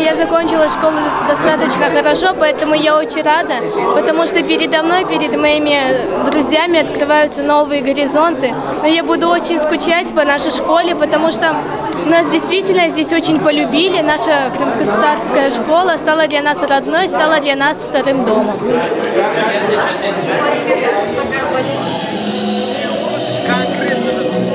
я закончила школу достаточно хорошо, поэтому я очень рада, потому что передо мной, перед моими друзьями открываются новые горизонты. Но я буду очень скучать по нашей школе, потому что нас действительно здесь очень полюбили. Наша крымско-татарская школа стала для нас родной, стала для нас вторым домом. Конкретно